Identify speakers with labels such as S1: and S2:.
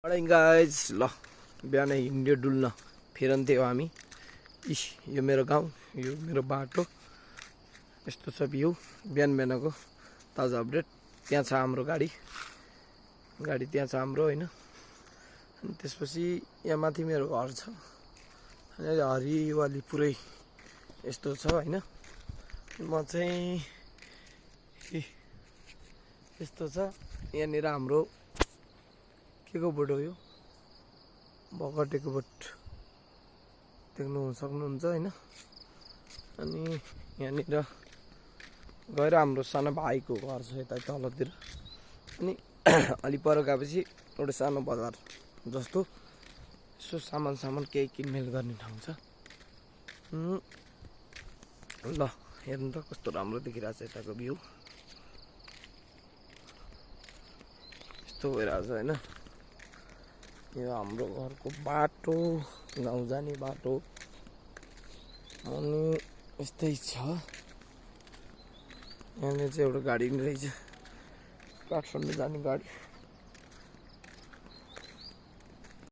S1: Morning guys ल बिहान हिँड्यो डुल्न फिरन्थ्यो हामी। यो मेरो गाउँ, यो मेरो बाटो, यस्तो छ भ्यू बिहान बिहानको ताजा अपडेट। त्यहाँ छ हाम्रो गाडी त्यहाँ छ हाम्रो होइन। अनि त्यसपछि यहाँ माथि मेरो घर छ, अनि हरियाली पुरै यस्तो छ होइन। म चाहिँ यस्तो छ यहाँनिर हाम्रो के को बोट हो यो, बगटेको बोट देख्नु सक्नुहुन्छ होइन। अनि यहाँनिर गएर हाम्रो सानो भाइको घर छ यता तलतिर। अनि अलि पर गएपछि एउटा सानो बजार जस्तो यसो सामान केही किनमेल गर्ने ठाउँ छ। ल हेर्नु त कस्तो राम्रो देखिरहेछ यताको भ्यू, यस्तो भइरहेछ होइन। यो हाम्रो घरको बाटो, गाउँ जाने बाटो, अनि यस्तै छ। यहाँनिर चाहिँ एउटा गाडी पनि रहेछ, काठमाडौँ जाने गाडी।